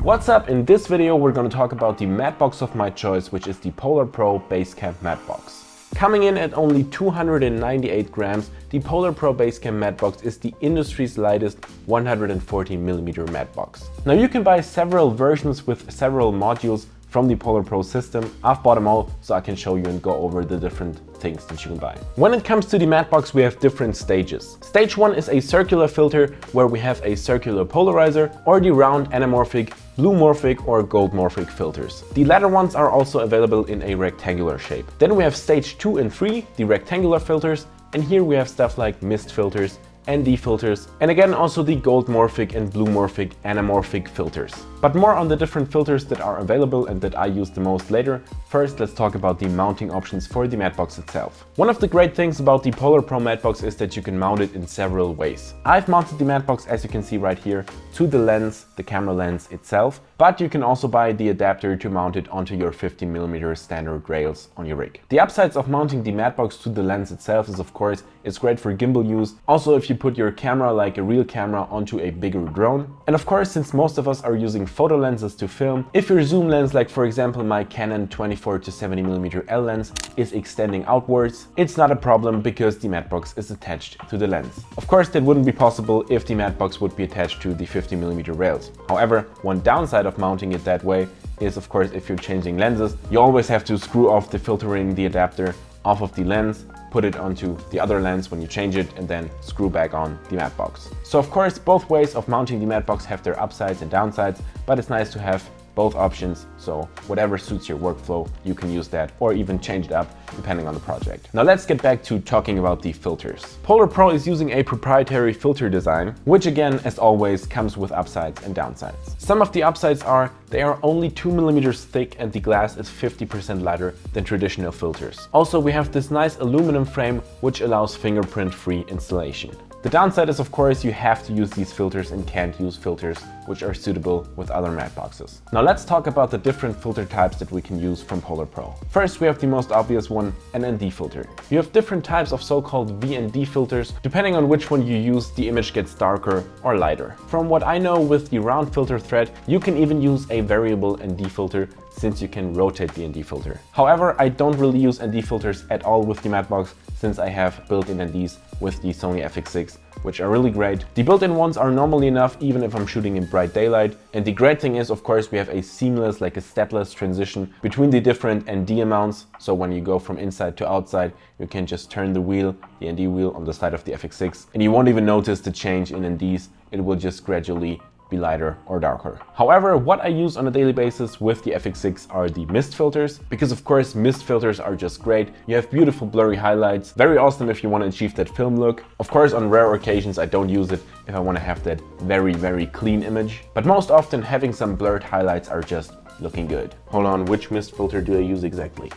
What's up? In this video we're going to talk about the matte-box of my choice, which is the PolarPro Basecamp Mattebox. Coming in at only 298 grams, the PolarPro Basecamp Mattebox is the industry's lightest 140mm matte box. Now you can buy several versions with several modules from the PolarPro system. I've bought them all so I can show you and go over the different things that you can buy. When it comes to the matte box, we have different stages. Stage 1 is a circular filter where we have a circular polarizer or the round anamorphic, blue morphic or gold morphic filters. The latter ones are also available in a rectangular shape. Then we have stage 2 and 3, the rectangular filters, and here we have stuff like mist filters, ND filters, and again also the gold morphic and blue morphic anamorphic filters. But more on the different filters that are available and that I use the most later. First, let's talk about the mounting options for the matte box itself. One of the great things about the PolarPro matte box is that you can mount it in several ways. I've mounted the matte box, as you can see right here, to the lens, the camera lens itself, but you can also buy the adapter to mount it onto your 15mm standard rails on your rig. The upsides of mounting the matte box to the lens itself is, of course, it's great for gimbal use. Also, if you put your camera like a real camera onto a bigger drone. And of course, since most of us are using photo lenses to film, if your zoom lens, like for example my Canon 24-70mm L lens, is extending outwards, it's not a problem because the matte box is attached to the lens. Of course, that wouldn't be possible if the matte box would be attached to the 50mm rails. However, one downside of mounting it that way is, of course, if you're changing lenses, you always have to screw off the filtering, the adapter off of the lens, put it onto the other lens when you change it, and then screw back on the matte box. So of course, both ways of mounting the matte box have their upsides and downsides, but it's nice to have both options, so whatever suits your workflow, you can use that or even change it up depending on the project. Now let's get back to talking about the filters. PolarPro is using a proprietary filter design, which again, as always, comes with upsides and downsides. Some of the upsides are they are only 2mm thick and the glass is 50% lighter than traditional filters. Also, we have this nice aluminum frame which allows fingerprint-free installation. The downside is, of course, you have to use these filters and can't use filters which are suitable with other matte boxes. Now let's talk about the different filter types that we can use from PolarPro. First, we have the most obvious one, an ND filter. You have different types of so-called VND filters. Depending on which one you use, the image gets darker or lighter. From what I know, with the round filter thread, you can even use a variable ND filter since you can rotate the ND filter. However, I don't really use ND filters at all with the matte box since I have built-in NDs with the Sony FX6, which are really great. The built-in ones are normally enough even if I'm shooting in bright daylight. And the great thing is, of course, we have a seamless, like a stepless transition between the different ND amounts. So when you go from inside to outside, you can just turn the wheel, the ND wheel on the side of the FX6, and you won't even notice the change in NDs. It will just gradually be lighter or darker. However, what I use on a daily basis with the FX6 are the mist filters, because of course mist filters are just great. You have beautiful blurry highlights, very awesome if you want to achieve that film look. Of course, on rare occasions I don't use it if I want to have that very clean image, but most often having some blurred highlights are just looking good. Hold on, which mist filter do I use exactly?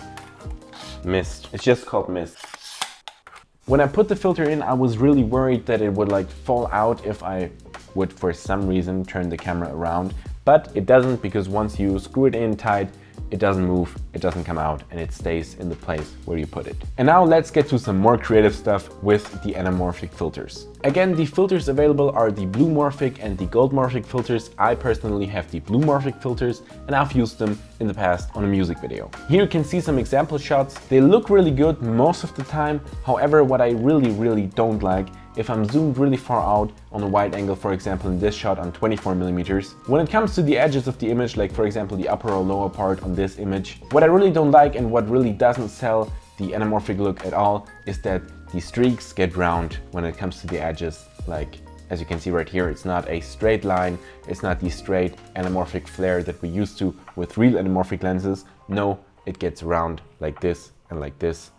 Mist. It's just called mist. When I put the filter in, I was really worried that it would like fall out if I would for some reason turn the camera around, but it doesn't, because once you screw it in tight, it doesn't move, it doesn't come out, and it stays in the place where you put it. And now let's get to some more creative stuff with the anamorphic filters. Again, the filters available are the blue morphic and the gold morphic filters. I personally have the blue morphic filters and I've used them in the past on a music video. Here you can see some example shots. They look really good most of the time. However, what I really don't like, if I'm zoomed really far out on a wide angle, for example in this shot on 24mm, when it comes to the edges of the image, like for example the upper or lower part on this image, what I really don't like and what really doesn't sell the anamorphic look at all is that the streaks get round when it comes to the edges. Like as you can see right here, it's not a straight line, it's not the straight anamorphic flare that we used to with real anamorphic lenses. No, it gets round like this and like this.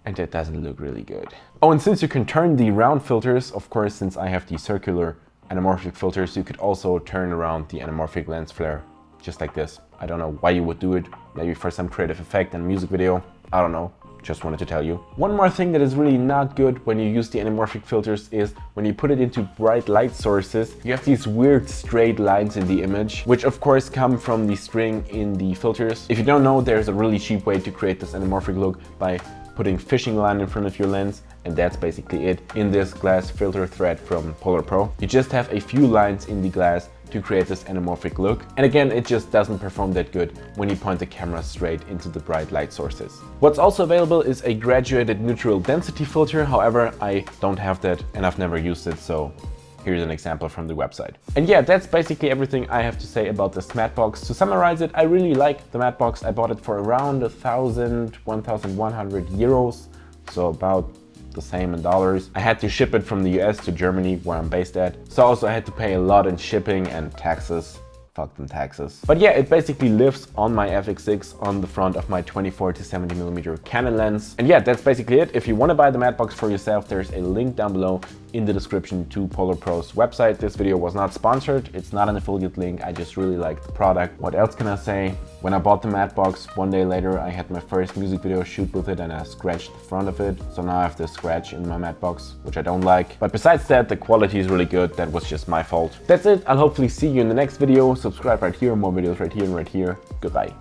And that doesn't look really good. Oh, and since you can turn the round filters, of course, since I have the circular anamorphic filters, you could also turn around the anamorphic lens flare just like this. I don't know why you would do it, maybe for some creative effect in a music video, I don't know. Just wanted to tell you. One more thing that is really not good when you use the anamorphic filters is when you put it into bright light sources, you have these weird straight lines in the image, which of course come from the string in the filters. If you don't know, there's a really cheap way to create this anamorphic look by putting fishing line in front of your lens, and that's basically it. In this glass filter thread from PolarPro, you just have a few lines in the glass to create this anamorphic look. And again, it just doesn't perform that good when you point the camera straight into the bright light sources. What's also available is a graduated neutral density filter. However, I don't have that and I've never used it, so here's an example from the website. And yeah, that's basically everything I have to say about this Mattebox. To summarize it, I really like the Mattebox. I bought it for around 1,100 euros, so about the same in dollars. I had to ship it from the US to Germany, where I'm based at. So also I had to pay a lot in shipping and taxes. Fuck them taxes. But yeah, it basically lives on my FX6 on the front of my 24 to 70mm Canon lens. And yeah, that's basically it. If you want to buy the Mattebox for yourself, there's a link down below in the description to PolarPro's website. This video was not sponsored. It's not an affiliate link. I just really like the product. What else can I say? When I bought the Mattebox, one day later, I had my first music video shoot with it and I scratched the front of it. So now I have this scratch in my Mattebox, which I don't like. But besides that, the quality is really good. That was just my fault. That's it. I'll hopefully see you in the next video. Subscribe right here, more videos right here and right here. Goodbye.